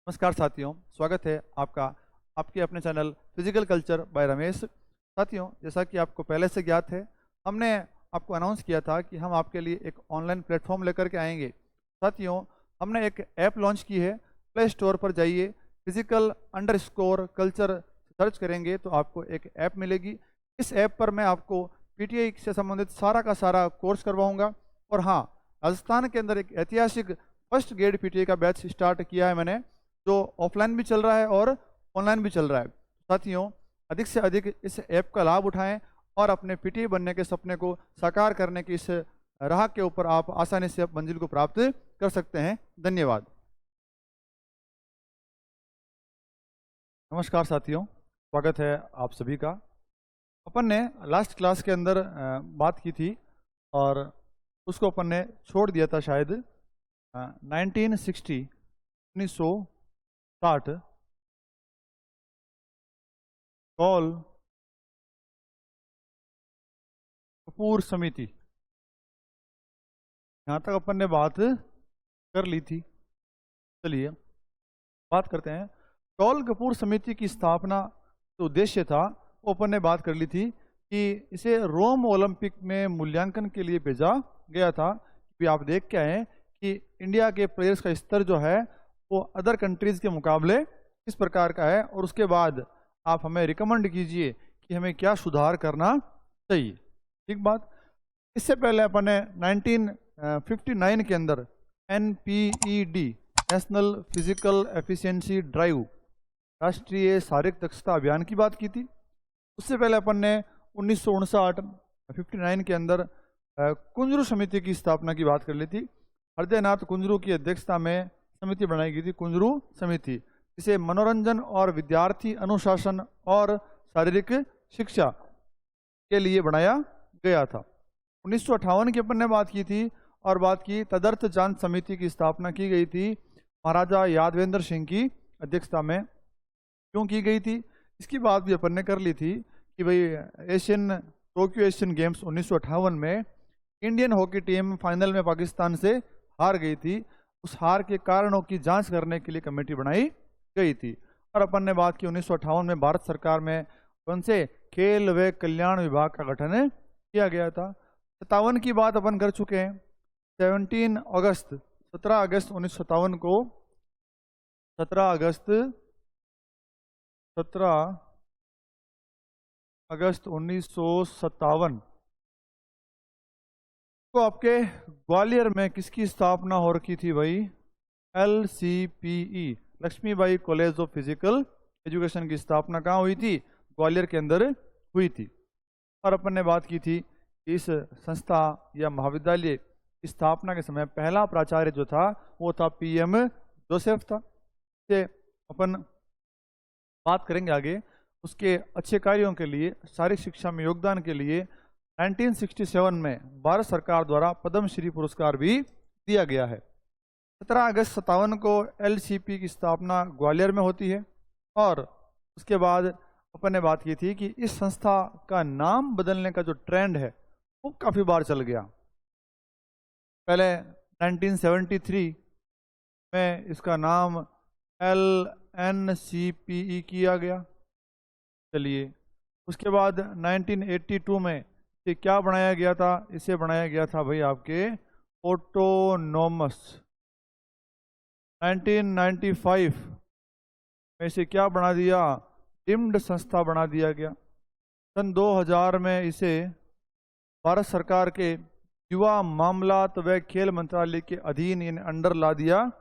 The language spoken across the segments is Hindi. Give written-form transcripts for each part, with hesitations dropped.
नमस्कार साथियों, स्वागत है आपका आपके अपने channel physical culture by Ramesh. साथियों, जैसा कि आपको पहले से ज्ञात है, हमने आपको अनाउंस किया था कि हम आपके लिए एक ऑनलाइन प्लेटफॉर्म लेकर के आएंगे। साथियों, हमने एक ऐप लॉन्च की है। प्ले स्टोर पर जाइए, physical_culture सर्च करेंगे तो आपको एक ऐप मिलेगी। इस ऐप पर मैं आपको पीटीआई से संबंधित सारा का सारा कोर्स करवाऊंगा। और हाँ, राजस्थान के अंदर एक ऐतिहासिक फर्स्ट ग्रेड पीटीआई का बैच स्टार्ट किया है मैंने, जो ऑफलाइन भी चल रहा है और ऑनलाइन भी चल रहा है। साथियों, अधिक से अधिक इस ऐप का लाभ उठाएं और अपने पीटीआई बनने के सपने को साकार करने की इस राह के ऊपर आप आसानी से मंजिल को प्राप्त कर सकते हैं। धन्यवाद। नमस्कार साथियों, स्वागत है आप सभी का। अपन ने लास्ट क्लास के अंदर बात की थी और उसको अपन ने छोड़ दिया था शायद 1960 कॉल कपूर समिति, यहाँ तक अपन ने बात कर ली थी। चलिए बात करते हैं। कॉल कपूर समिति की स्थापना जो उद्देश्य था वो अपन ने बात कर ली थी कि इसे रोम ओलंपिक में मूल्यांकन के लिए भेजा गया था। कि आप देख के आए कि इंडिया के प्लेयर्स का स्तर जो है वो अदर कंट्रीज के मुकाबले किस प्रकार का है, और उसके बाद आप हमें रिकमेंड कीजिए कि हमें क्या सुधार करना चाहिए। ठीक बात। इससे पहले अपन ने 1959 के अंदर NPED national physical efficiency drive, राष्ट्रीय शारीरिक दक्षता अभियान की बात की थी। उससे पहले अपन ने 1959 के अंदर कुंजरू समिति की स्थापना की बात कर ली थी। हृदयनाथ कुंजरू की अध्यक्षता में समिति बनाई गई थी, कुंजरू समिति, जिसे मनोरंजन और विद्यार्थी अनुशासन और शारीरिक शिक्षा के लिए बनाया गया था। 1958 की अपन ने बात की थी और बात की तदर्थ जांच समिति की स्थापना की गई थी महाराजा यादवेंद्र सिंह की अध्यक्षता में। क्यों की गई थी इसकी बात भी अपन ने कर ली थी कि भाई टोक्यो एशियन गेम्स 1958 में इंडियन हॉकी टीम फाइनल में पाकिस्तान से हार गई थी। उस हार के कारणों की जांच करने के लिए कमेटी बनाई गई थी। और अपन ने बात की 1958 में भारत सरकार में कौन से खेल व कल्याण विभाग का गठन किया गया था। 57 की बात अपन कर चुके हैं। 17 अगस्त 1957 को 17 अगस्त 1957 को आपके ग्वालियर में किसकी स्थापना हो रखी थी भाई? LCPE, Laxmibai college of physical education की स्थापना कहाँ हुई थी? ग्वालियर के अंदर हुई थी। और अपन ने बात की थी कि इस संस्था या महाविद्यालय की स्थापना के समय पहला प्राचार्य जो था वो था PM जोसेफ था। से अपन बात करेंगे आगे उसके अच्छे कार्यों के लिए, शारीरिक शिक्षा में योगदान के लिए 1967 में भारत सरकार द्वारा पद्मश्री पुरस्कार भी दिया गया है। 17 अगस्त 57 को LCP की स्थापना ग्वालियर में होती है। और उसके बाद अपन ने बात की थी कि इस संस्था का नाम बदलने का जो ट्रेंड है वो काफ़ी बार चल गया। पहले 1973 में इसका नाम LNCPE किया गया। चलिए, उसके बाद 1982 में इसे क्या बनाया गया था? इसे बनाया गया था भाई आपके ऑटोनोमस। 1995 में इसे क्या बना दिया? डिम्ड संस्था बना दिया गया। सन 2000 में इसे भारत सरकार के युवा मामलात व खेल मंत्रालय के अधीन यानी अंडर ला दिया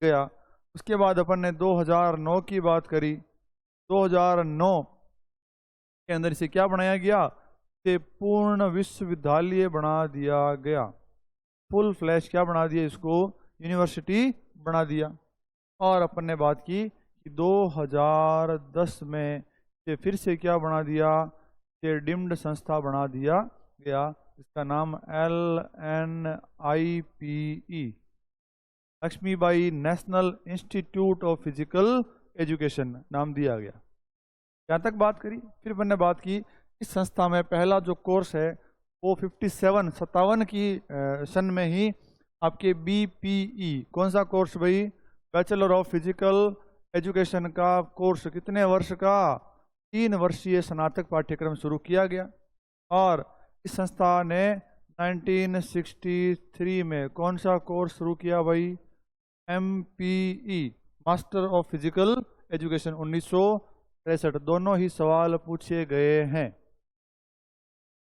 गया। उसके बाद अपन ने 2009 की बात करी। 2009 के अंदर इसे क्या बनाया गया? इसे पूर्ण विश्वविद्यालय बना दिया गया। फुल फ्लैश क्या बना दिया? इसको यूनिवर्सिटी बना दिया। और अपन ने बात की कि 2010 में इसे फिर से क्या बना दिया? इसे डिम्ड संस्था बना दिया गया। इसका नाम LNIPE, Laxmibai national institute of physical education नाम दिया गया। यहाँ तक बात करी। फिर मैंने बात की इस संस्था में पहला जो कोर्स है वो 57 की सन में ही आपके BPE, कौन सा कोर्स भाई? बैचलर ऑफ फिजिकल एजुकेशन का कोर्स कितने वर्ष का? 3 वर्षीय स्नातक पाठ्यक्रम शुरू किया गया। और इस संस्था ने 1963 में कौन सा कोर्स शुरू किया भाई? MPE, master of physical education, 1963। दोनों ही सवाल पूछे गए हैं।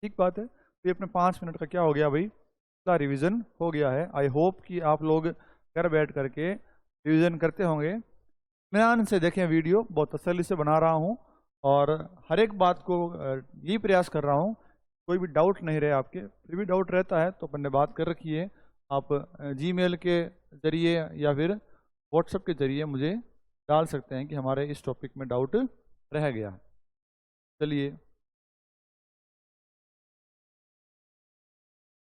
ठीक बात है। तो ये अपने 5 मिनट का क्या हो गया भाई? इसका रिवीजन हो गया है। आई होप कि आप लोग घर बैठ करके रिवीजन करते होंगे। ध्यान से देखें वीडियो, बहुत तसल्ली से बना रहा हूँ और हर एक बात को यही प्रयास कर रहा हूँ कोई भी डाउट नहीं रहे आपके। फिर भी डाउट रहता है तो अपन ने बात कर रखी है, आप जीमेल के जरिए या फिर व्हाट्सएप के जरिए मुझे डाल सकते हैं कि हमारे इस टॉपिक में डाउट रह गया। चलिए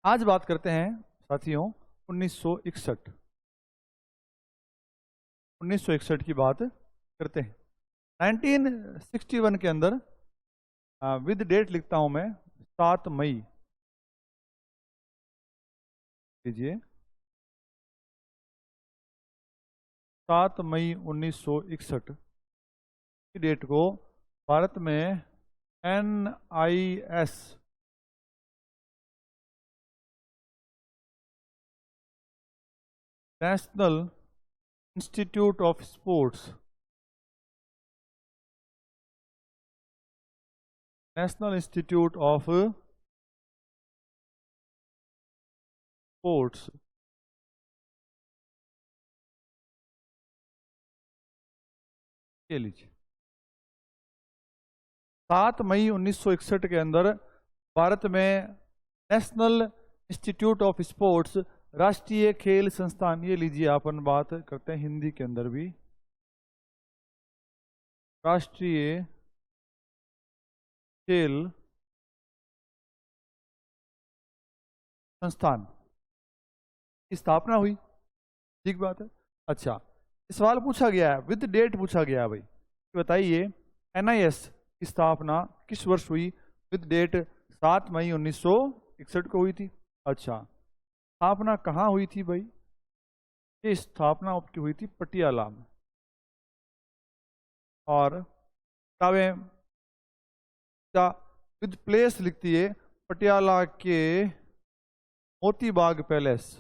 आज बात करते हैं साथियों 1961 की बात करते हैं। 1961 के अंदर विद डेट लिखता हूं मैं 7 मई, लीजिए 7 मई 1961 की डेट को भारत में NIS national institute of sports, national institute of sports के लीजिए 7 मई 1961 के अंदर भारत में नेशनल इंस्टीट्यूट ऑफ स्पोर्ट्स, राष्ट्रीय खेल संस्थान, ये लीजिए अपन बात करते हैं हिंदी के अंदर भी, राष्ट्रीय खेल संस्थान की स्थापना हुई। ठीक बात है। अच्छा, सवाल पूछा गया है, विद डेट पूछा गया है भाई, बताइए NIS की स्थापना किस वर्ष हुई? विद डेट 7 मई 1961 को हुई थी। अच्छा, स्थापना कहाँ हुई थी भाई? ये स्थापना आपकी हुई थी पटियाला में। और क्या विद प्लेस लिखती है? पटियाला के मोती बाग पैलेस,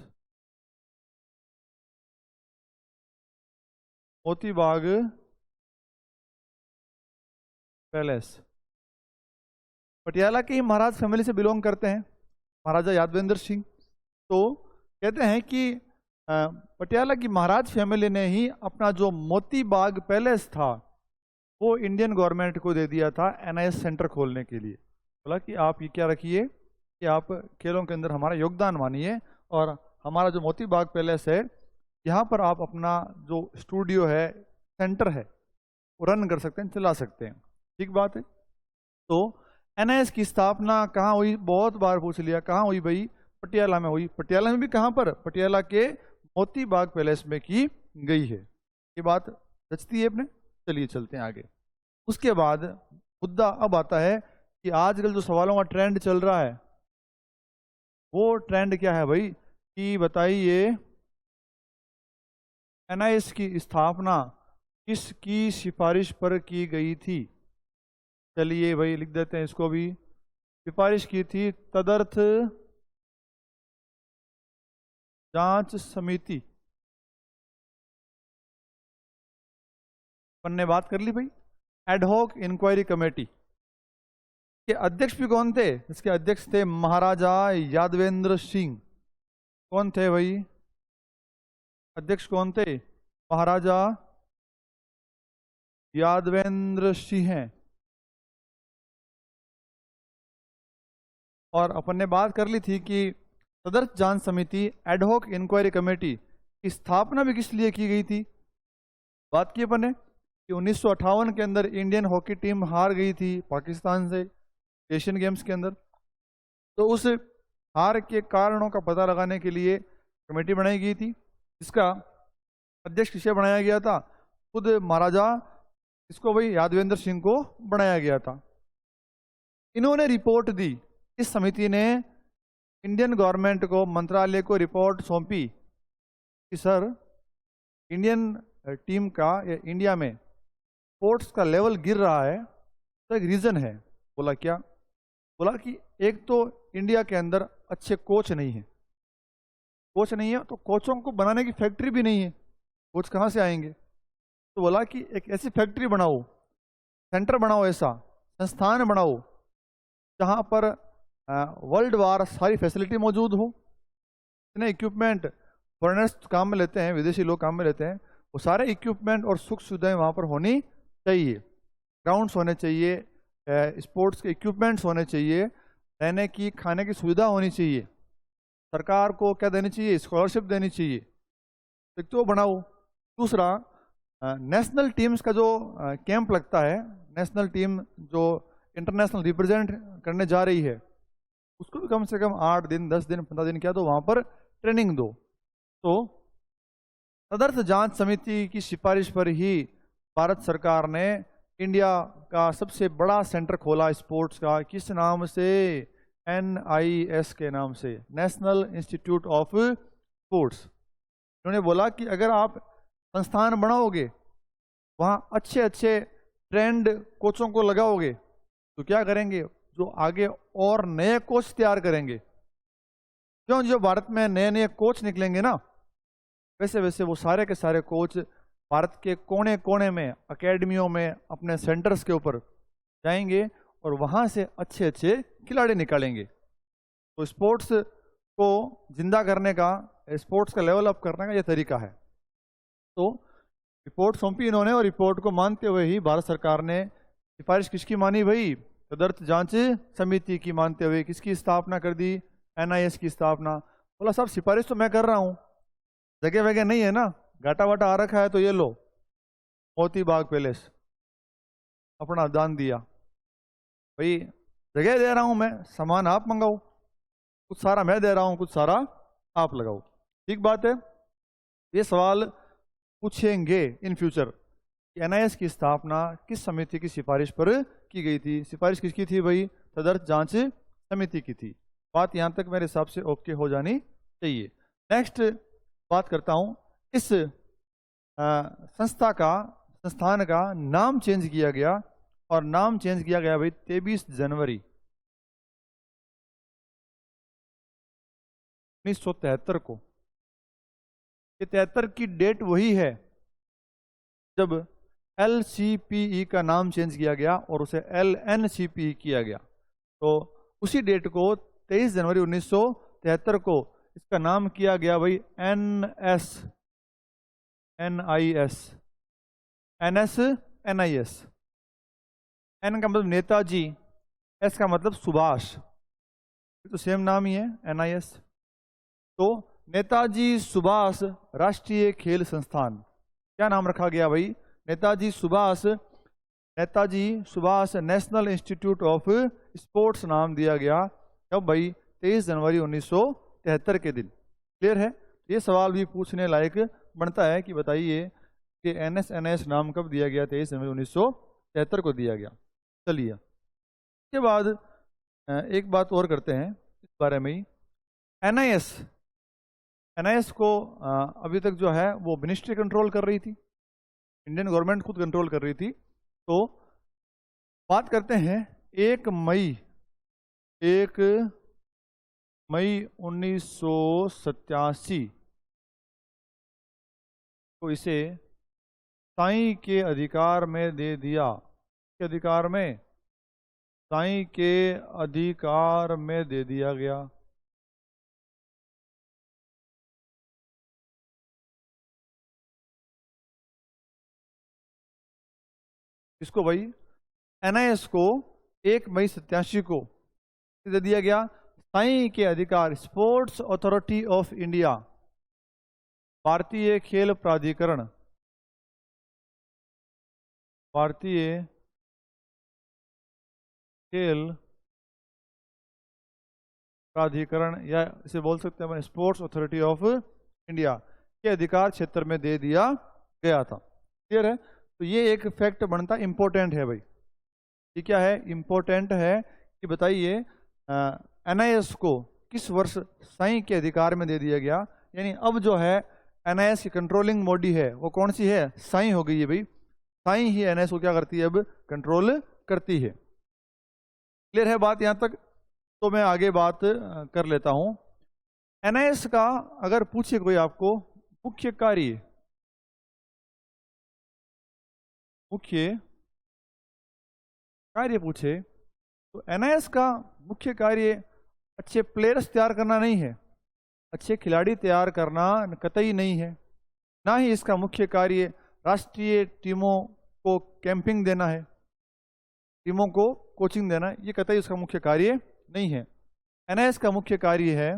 मोती बाग पैलेस। पटियाला के ही महाराज फैमिली से बिलोंग करते हैं, महाराजा यादवेंद्र सिंह। तो कहते हैं कि पटियाला की महाराज फैमिली ने ही अपना जो मोती बाग पैलेस था वो इंडियन गवर्नमेंट को दे दिया था NIS सेंटर खोलने के लिए। बोला कि आप ये क्या रखिए कि आप खेलों के अंदर हमारा योगदान मानिए और हमारा जो मोती बाग पैलेस है यहाँ पर आप अपना जो स्टूडियो है, सेंटर है, वो रन कर सकते हैं, चला सकते हैं। ठीक बात है। तो NIS की स्थापना कहाँ हुई? बहुत बार पूछ लिया, कहाँ हुई भाई? पटियाला में हुई। पटियाला में भी कहाँ पर? पटियाला के मोती बाग पैलेस में की गई है। ये बात रचती है अपने। चलिए चलते हैं आगे। उसके बाद मुद्दा अब आता है कि आजकल जो सवालों का ट्रेंड चल रहा है वो ट्रेंड क्या है भाई? कि बताइए NIS की स्थापना किसकी सिफारिश पर की गई थी? चलिए भाई लिख देते हैं इसको भी। सिफारिश की थी तदर्थ जांच समिति। अपन ने बात कर ली भाई। एडहॉक इंक्वायरी कमेटी के अध्यक्ष भी कौन थे? इसके अध्यक्ष थे महाराजा यादवेंद्र सिंह। कौन थे भाई अध्यक्ष? कौन थे? महाराजा यादवेंद्र सिंह हैं। और अपन ने बात कर ली थी कि तदर्थ जांच समिति, एडहॉक इंक्वायरी कमेटी की स्थापना भी किस लिए की गई थी? बात की अपन ने कि 1958 के अंदर इंडियन हॉकी टीम हार गई थी पाकिस्तान से एशियन गेम्स के अंदर। तो उस हार के कारणों का पता लगाने के लिए कमेटी बनाई गई थी, जिसका अध्यक्ष किसे बनाया गया था? खुद महाराजा इसको भाई यादवेंद्र सिंह को बनाया गया था। इन्होंने रिपोर्ट दी, इस समिति ने इंडियन गवर्नमेंट को, मंत्रालय को रिपोर्ट सौंपी कि सर इंडियन टीम का या इंडिया में स्पोर्ट्स का लेवल गिर रहा है, तो एक रीज़न है। बोला क्या? बोला कि एक तो इंडिया के अंदर अच्छे कोच नहीं है। कोच नहीं है तो कोचों को बनाने की फैक्ट्री भी नहीं है, कोच कहाँ से आएंगे? तो बोला कि एक ऐसी फैक्ट्री बनाओ, सेंटर बनाओ, ऐसा संस्थान बनाओ जहाँ पर वर्ल्ड वार सारी फैसिलिटी मौजूद हो। इतने इक्विपमेंट फॉरेनर्स काम में लेते हैं, विदेशी लोग काम में लेते हैं, वो सारे इक्विपमेंट और सुख सुविधाएं वहाँ पर होनी चाहिए। ग्राउंड्स होने चाहिए, स्पोर्ट्स के इक्विपमेंट्स होने चाहिए, रहने की खाने की सुविधा होनी चाहिए। सरकार को क्या देनी चाहिए? स्कॉलरशिप देनी चाहिए। एक तो बनाओ। दूसरा, नेशनल टीम्स का जो कैंप लगता है, नेशनल टीम जो इंटरनेशनल रिप्रेजेंट करने जा रही है, उसको भी कम से कम 8 दिन 10 दिन 15 दिन क्या तो वहाँ पर ट्रेनिंग दो। तो तदर्थ जांच समिति की सिफारिश पर ही भारत सरकार ने इंडिया का सबसे बड़ा सेंटर खोला स्पोर्ट्स का। किस नाम से? NIS के नाम से, नेशनल इंस्टीट्यूट ऑफ स्पोर्ट्स। उन्होंने बोला कि अगर आप संस्थान बनाओगे, वहाँ अच्छे अच्छे ट्रेंड कोचों को लगाओगे, तो क्या करेंगे? जो आगे और नए कोच तैयार करेंगे। क्यों? जो भारत में नए नए कोच निकलेंगे ना, वैसे वैसे वो सारे के सारे कोच भारत के कोने कोने में, एकेडमियों में, अपने सेंटर्स के ऊपर जाएंगे और वहाँ से अच्छे अच्छे खिलाड़ी निकालेंगे। तो स्पोर्ट्स को जिंदा करने का, स्पोर्ट्स का लेवल अप करने का ये तरीका है। तो रिपोर्ट सौंपी इन्होंने, और रिपोर्ट को मानते हुए ही भारत सरकार ने सिफारिश किसकी मानी भाई? तदर्थ जांच समिति की मानते हुए किसकी स्थापना कर दी? NIS की स्थापना। बोला साहब सिफारिश तो मैं कर रहा हूँ, जगह वगह नहीं है ना, घाटा वाटा आ रखा है, तो ये लो मोती बाग पैलेस अपना दान दिया। भाई जगह दे रहा हूँ मैं, सामान आप मंगाओ, कुछ सारा मैं दे रहा हूँ, कुछ सारा आप लगाओ। ठीक बात है। ये सवाल पूछेंगे इन फ्यूचर कि NIS की स्थापना किस समिति की सिफारिश पर की गई थी? सिफारिश किसकी थी भाई? तदर्थ जांच समिति की थी। बात यहाँ तक मेरे हिसाब से ओके हो जानी चाहिए। नेक्स्ट बात करता हूँ, इस संस्थान का नाम चेंज किया गया, और नाम चेंज किया गया भाई 23 जनवरी 1973 को। ये 73 की डेट वही है जब LCPE का नाम चेंज किया गया और उसे LNCPE किया गया। तो उसी डेट को 23 जनवरी 1973 को इसका नाम किया गया भाई NIS। N का मतलब नेताजी, S का मतलब सुभाष, तो सेम नाम ही है NIS। तो नेताजी सुभाष राष्ट्रीय खेल संस्थान, क्या नाम रखा गया भाई? Netaji Subhash national institute of sports नाम दिया गया। कब भाई? 23 जनवरी 1973 के दिन। क्लियर है? ये सवाल भी पूछने लायक बनता है कि बताइए कि NIS नाम कब दिया गया? 23 जनवरी 1973 को दिया गया। चलिए, इसके बाद एक बात और करते हैं इस बारे में ही। NIS को अभी तक जो है वो मिनिस्ट्री कंट्रोल कर रही थी, इंडियन गवर्नमेंट खुद कंट्रोल कर रही थी। तो बात करते हैं 1 मई 1987 को इसे साईं के अधिकार में दे दिया। के अधिकार में? साईं के अधिकार में दे दिया गया। इसको भाई NIS को 1 मई 87 को दे दिया गया। साईं के अधिकार, स्पोर्ट्स अथॉरिटी ऑफ इंडिया, भारतीय खेल प्राधिकरण, भारतीय खेल प्राधिकरण, या इसे बोल सकते हैं स्पोर्ट्स अथॉरिटी ऑफ इंडिया के अधिकार क्षेत्र में दे दिया गया था। क्लियर है? तो ये एक फैक्ट बनता इंपॉर्टेंट है भाई। ये क्या है? इंपॉर्टेंट है कि बताइए NIS को किस वर्ष साईं के अधिकार में दे दिया गया। यानी अब जो है एनआईएस की कंट्रोलिंग बॉडी है वो कौन सी है? साई हो गई है भाई। साई ही एनआईएस को क्या करती है? अब कंट्रोल करती है। क्लियर है बात यहां तक? तो मैं आगे बात कर लेता हूं। एनआईएस का अगर पूछे कोई आपको मुख्य कार्य, मुख्य कार्य पूछे, तो एनआईएस का मुख्य कार्य अच्छे प्लेयर्स तैयार करना नहीं है, अच्छे खिलाड़ी तैयार करना कतई नहीं है। ना ही इसका मुख्य कार्य राष्ट्रीय टीमों को कैंपिंग देना है, टीमों को कोचिंग देना है, ये कतई इसका मुख्य कार्य नहीं है। एनआईएस का मुख्य कार्य है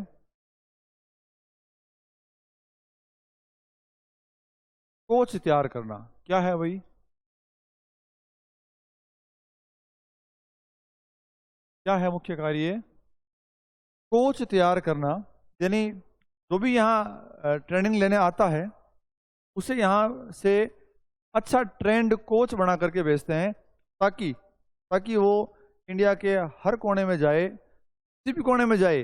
कोच तैयार करना। क्या है भाई? क्या है मुख्य कार्य? कोच तैयार करना। यानी जो भी यहाँ ट्रेनिंग लेने आता है उसे यहाँ से अच्छा ट्रेंड कोच बना करके भेजते हैं, ताकि ताकि वो इंडिया के हर कोने में जाए, किसी भी कोने में जाए,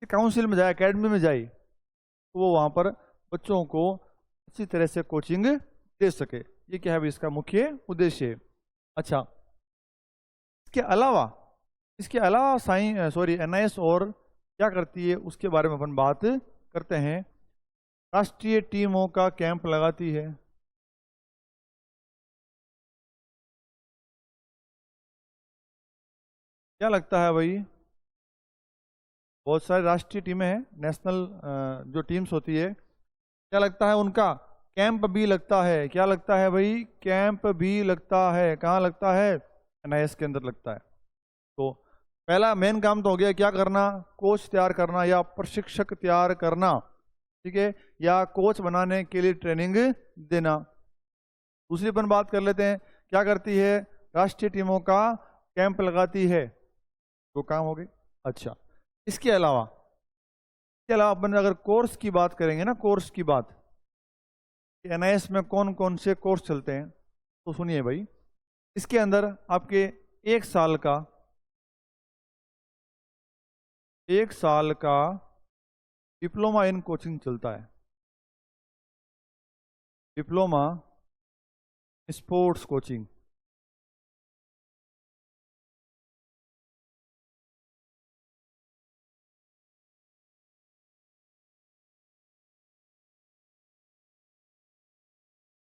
काउंसिल में जाए, एकेडमी में जाए, तो वो वहाँ पर बच्चों को अच्छी तरह से कोचिंग दे सके। ये क्या है भाई? इसका मुख्य उद्देश्य है। अच्छा, इसके अलावा एनआईएस और क्या करती है उसके बारे में अपन बात करते हैं। राष्ट्रीय टीमों का कैंप लगाती है। क्या लगता है भाई? बहुत सारी राष्ट्रीय टीमें हैं, नेशनल जो टीम्स होती है, क्या लगता है उनका कैंप भी लगता है। क्या लगता है भाई? कैंप भी लगता है। कहाँ लगता है? एनआईएस के अंदर लगता है। तो पहला मेन काम तो हो गया क्या करना? कोच तैयार करना या प्रशिक्षक तैयार करना, ठीक है, या कोच बनाने के लिए ट्रेनिंग देना। दूसरी अपन बात कर लेते हैं, क्या करती है? राष्ट्रीय टीमों का कैंप लगाती है। तो काम हो गई। अच्छा, इसके अलावा अपन अगर कोर्स की बात करेंगे ना, कोर्स की बात, एनआईएस में कौन कौन से कोर्स चलते हैं, तो सुनिए भाई। इसके अंदर आपके एक साल का डिप्लोमा इन कोचिंग चलता है। Diploma sports coaching.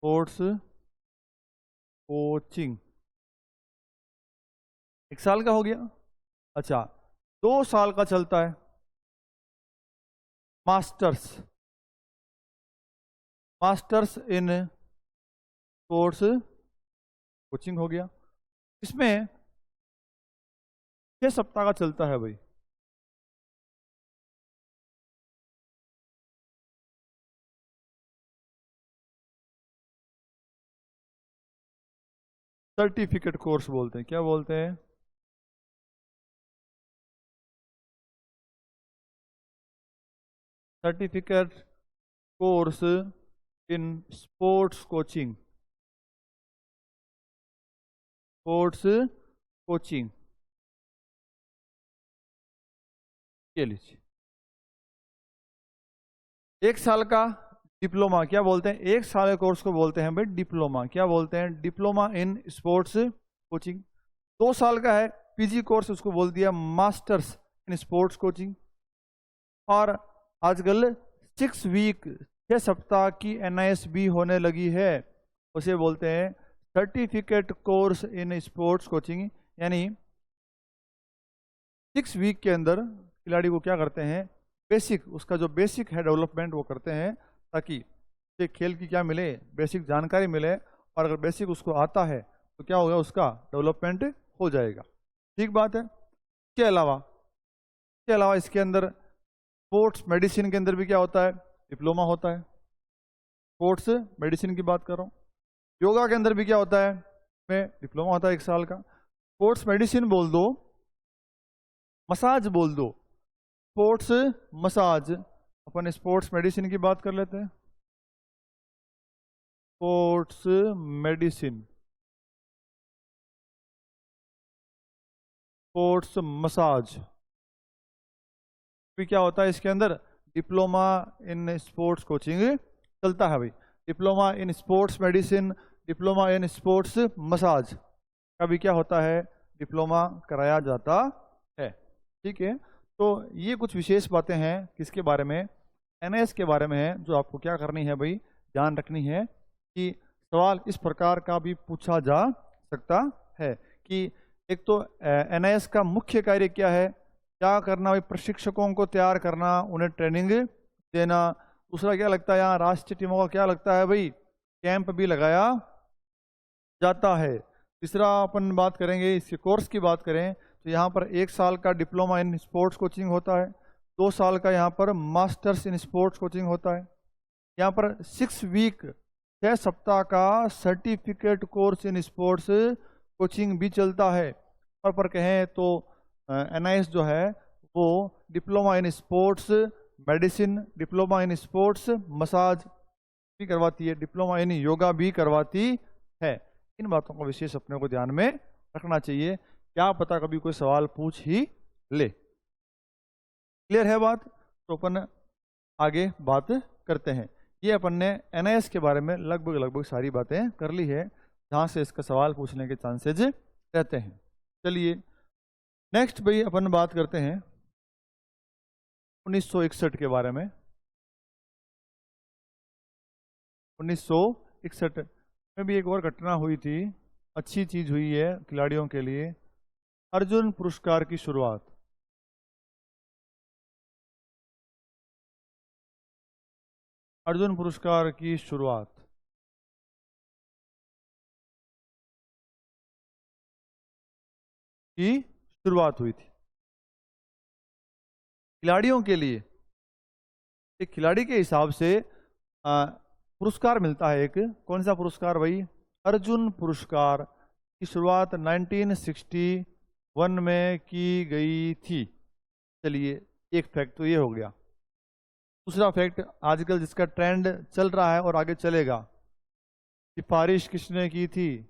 Sports coaching 1 साल का हो गया। अच्छा, 2 साल का चलता है masters masters in sports coaching हो गया। इसमें 6 सप्ताह का चलता है भाई। सर्टिफिकेट कोर्स बोलते हैं। क्या बोलते हैं? Certificate course in sports coaching. Sports coaching के लीजिए 1 साल का डिप्लोमा। क्या बोलते हैं? 1 साल के कोर्स को बोलते हैं भाई डिप्लोमा। क्या बोलते हैं? Diploma in sports coaching. 2 साल का है पीजी कोर्स, उसको बोल दिया मास्टर्स इन स्पोर्ट्स कोचिंग। और आजकल 6 वीक 6 सप्ताह की एनआईएस भी होने लगी है, उसे बोलते हैं certificate course in sports coaching. यानी 6 वीक के अंदर खिलाड़ी को क्या करते हैं? बेसिक, उसका जो बेसिक है डेवलपमेंट वो करते हैं, ताकि उसे खेल की क्या मिले? बेसिक जानकारी मिले। और अगर बेसिक उसको आता है तो क्या होगा? उसका डेवलपमेंट हो जाएगा। ठीक बात है। इसके अलावा इसके अंदर स्पोर्ट्स मेडिसिन के अंदर भी क्या होता है? डिप्लोमा होता है। स्पोर्ट्स मेडिसिन की बात कर रहा हूँ। योगा के अंदर भी क्या होता है? में डिप्लोमा होता है 1 साल का। स्पोर्ट्स मेडिसिन बोल दो, मसाज बोल दो, स्पोर्ट्स मसाज। अपन स्पोर्ट्स मेडिसिन की बात कर लेते हैं। स्पोर्ट्स मेडिसिन, स्पोर्ट्स मसाज भी क्या होता है? इसके अंदर डिप्लोमा इन स्पोर्ट्स कोचिंग चलता है भाई। Diploma in sports medicine, diploma in sports massage का भी क्या होता है, डिप्लोमा कराया जाता है। ठीक है, तो ये कुछ विशेष बातें हैं किसके बारे में, एनआईएस के बारे में है, जो आपको क्या करनी है भाई, ध्यान रखनी है कि सवाल इस प्रकार का भी पूछा जा सकता है कि एक तो एनआईएस का मुख्य कार्य क्या है, क्या करना भाई, प्रशिक्षकों को तैयार करना, उन्हें ट्रेनिंग देना। दूसरा क्या लगता है यहाँ, राष्ट्रीय टीमों का क्या लगता है भाई, कैंप भी लगाया जाता है। तीसरा अपन बात करेंगे, इसके कोर्स की बात करें तो यहाँ पर 1 साल का डिप्लोमा इन स्पोर्ट्स कोचिंग होता है, 2 साल का यहाँ पर मास्टर्स इन स्पोर्ट्स कोचिंग होता है, यहाँ पर 6 वीक 6 सप्ताह का certificate course in sports coaching भी चलता है। और पर कहें तो एनआईएस जो है वो diploma in sports medicine, diploma in sports massage भी करवाती है, डिप्लोमा इन योगा भी करवाती है। इन बातों का विशेष अपने को ध्यान में रखना चाहिए, क्या पता कभी कोई सवाल पूछ ही ले। क्लियर है बात? तो अपन आगे बात करते हैं। ये अपन ने एनआईएस के बारे में लगभग सारी बातें कर ली है, जहां से इसका सवाल पूछने के चांसेज रहते हैं। चलिए नेक्स्ट भाई अपन बात करते हैं 1961 के बारे में। 1961 में भी एक और घटना हुई थी, अच्छी चीज हुई है खिलाड़ियों के लिए, अर्जुन पुरस्कार की शुरुआत। अर्जुन पुरस्कार की शुरुआत हुई थी खिलाड़ियों के लिए। एक खिलाड़ी के हिसाब से पुरस्कार मिलता है, एक कौन सा पुरस्कार भाई, अर्जुन पुरस्कार की शुरुआत 1961 में की गई थी। चलिए एक फैक्ट तो ये हो गया। दूसरा फैक्ट, आजकल जिसका ट्रेंड चल रहा है और आगे चलेगा, सिफारिश किसने की थी,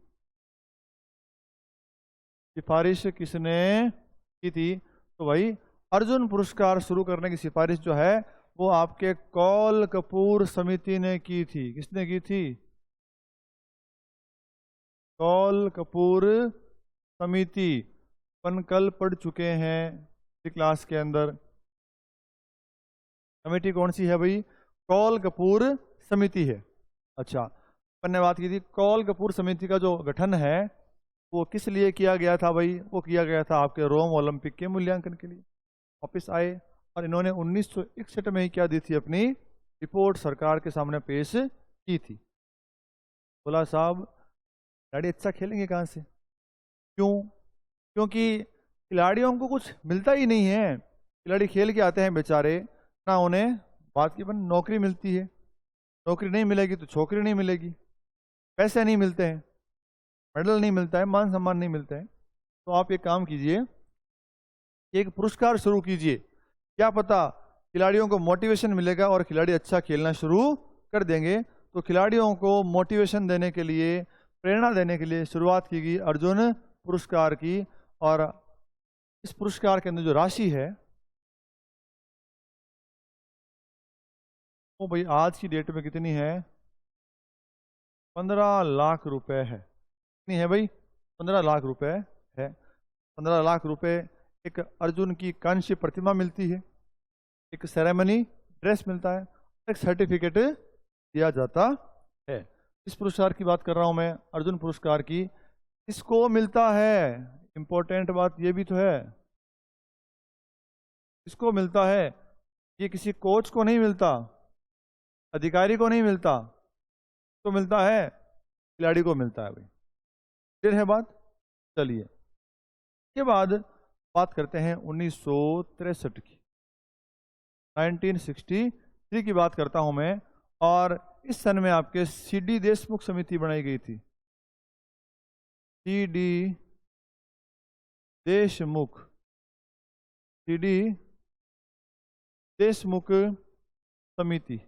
सिफारिश किसने की थी, तो भाई अर्जुन पुरस्कार शुरू करने की सिफारिश जो है वो आपके कौल कपूर समिति ने की थी। किसने की थी, कौल कपूर समिति। अपन कल पढ़ चुके हैं क्लास के अंदर, कमेटी कौन सी है भाई, कौल कपूर समिति है। अच्छा, अपन ने बात की थी कौल कपूर समिति का जो गठन है वो किस लिए किया गया था भाई, वो किया गया था आपके रोम ओलंपिक के मूल्यांकन के लिए। वापिस आए और इन्होंने 1961 में ही क्या दी थी, अपनी रिपोर्ट सरकार के सामने पेश की थी। बोला साहब खिलाड़ी अच्छा खेलेंगे कहाँ से, क्यों, क्योंकि खिलाड़ियों को कुछ मिलता ही नहीं है। खिलाड़ी खेल के आते हैं बेचारे, ना उन्हें बात की नौकरी मिलती है, नौकरी नहीं मिलेगी तो छोकरी नहीं मिलेगी, पैसे नहीं मिलते हैं, मेडल नहीं मिलता है, मान सम्मान नहीं मिलता है। तो आप एक काम कीजिए, एक पुरस्कार शुरू कीजिए, क्या पता खिलाड़ियों को मोटिवेशन मिलेगा और खिलाड़ी अच्छा खेलना शुरू कर देंगे। तो खिलाड़ियों को मोटिवेशन देने के लिए, प्रेरणा देने के लिए शुरुआत की गई अर्जुन पुरस्कार की। और इस पुरस्कार के अंदर जो राशि है वो भाई आज की डेट में कितनी है, 15 लाख रुपए है। कितनी है भाई, 15 लाख रुपए है। 15 लाख रुपए, एक अर्जुन की कांस्य प्रतिमा मिलती है, एक सेरेमनी ड्रेस मिलता है, एक सर्टिफिकेट दिया जाता है। इस पुरस्कार की बात कर रहा हूं मैं, अर्जुन पुरस्कार की। इसको मिलता है, इंपॉर्टेंट बात ये भी तो है, इसको मिलता है, ये किसी कोच को नहीं मिलता, अधिकारी को नहीं मिलता, तो मिलता है खिलाड़ी को मिलता है भाई। क्लियर है बात? चलिए के बाद बात करते हैं 1963 की, 1963 की बात करता हूं मैं। और इस सन में आपके सीडी देशमुख समिति बनाई गई थी, सीडी देशमुख, सीडी देशमुख समिति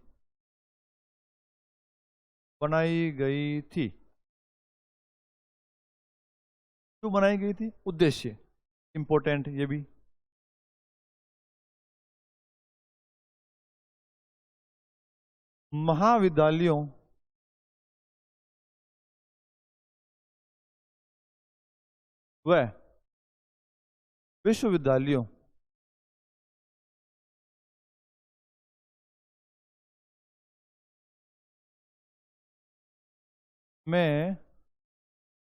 बनाई गई थी। क्यों बनाई गई थी, उद्देश्य इंपॉर्टेंट ये भी। महाविद्यालयों व विश्वविद्यालयों में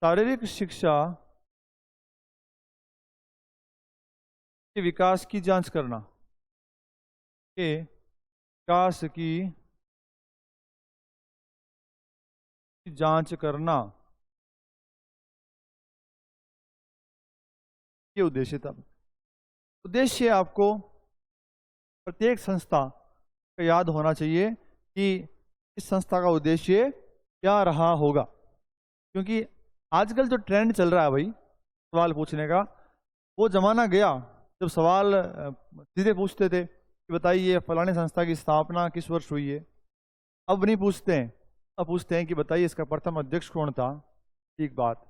शारीरिक शिक्षा के विकास की जांच करना, के विकास की जांच करना ये उद्देश्य था। उद्देश्य आपको प्रत्येक संस्था का याद होना चाहिए कि इस संस्था का उद्देश्य क्या रहा होगा, क्योंकि आजकल जो ट्रेंड चल रहा है भाई सवाल पूछने का, वो जमाना गया जब सवाल सीधे पूछते थे कि बताइए फलाने संस्था की स्थापना किस वर्ष हुई है। अब नहीं पूछते हैं, अब पूछते हैं कि बताइए इसका प्रथम अध्यक्ष कौन था। एक बात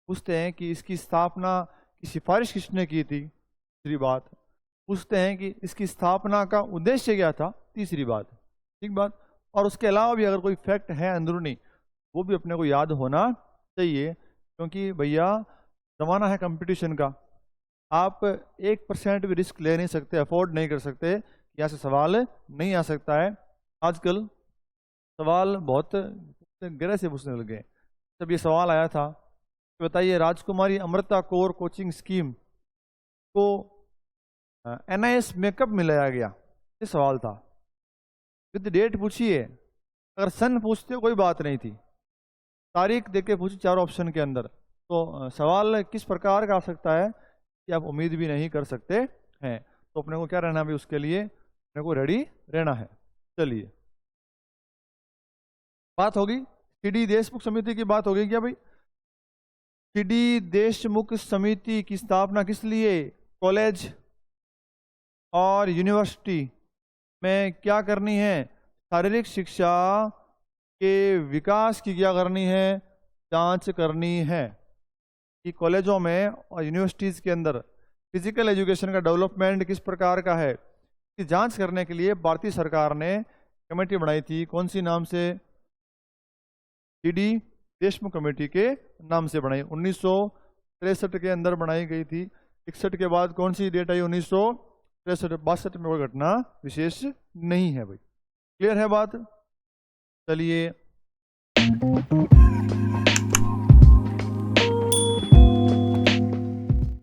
पूछते हैं कि इसकी स्थापना की सिफारिश किसने की थी। दूसरी बात पूछते हैं कि इसकी स्थापना का उद्देश्य क्या था। तीसरी बात, ठीक बात। और उसके अलावा भी अगर कोई फैक्ट है अंदरूनी वो भी अपने को याद होना चाहिए, क्योंकि भैया जमाना है कंपटीशन का। आप 1% भी रिस्क ले नहीं सकते, अफोर्ड नहीं कर सकते, यहाँ से सवाल नहीं आ सकता है। आजकल सवाल बहुत गहरे से पूछने लगे। जब ये सवाल आया था कि बताइए राजकुमारी अमृता कौर कोचिंग स्कीम को NIS में कब मिलाया गया, ये सवाल था। विद डेट पूछिए, अगर सन पूछते कोई बात नहीं थी, तारीख देके पूछी चारों ऑप्शन के अंदर, तो सवाल किस प्रकार का आ सकता है कि आप उम्मीद भी नहीं कर सकते हैं। तो अपने को क्या रहना भी, उसके लिए अपने को रेडी रहना है। चलिए बात होगी CD देशमुख समिति की बात होगी क्या भाई। CD देशमुख समिति की स्थापना किस लिए, कॉलेज और यूनिवर्सिटी में क्या करनी है, शारीरिक शिक्षा के विकास की क्या करनी है, जांच करनी है कि कॉलेजों में और यूनिवर्सिटीज़ के अंदर फिजिकल एजुकेशन का डेवलपमेंट किस प्रकार का है, इसकी जांच करने के लिए भारतीय सरकार ने कमेटी बनाई थी। कौन सी नाम से, CD देशमुख कमेटी के नाम से बनाई। 1963 के अंदर बनाई गई थी। 61 के बाद कौन सी डेट आई, 1963। 62 में कोई घटना विशेष नहीं है भाई। क्लियर है बात। चलिए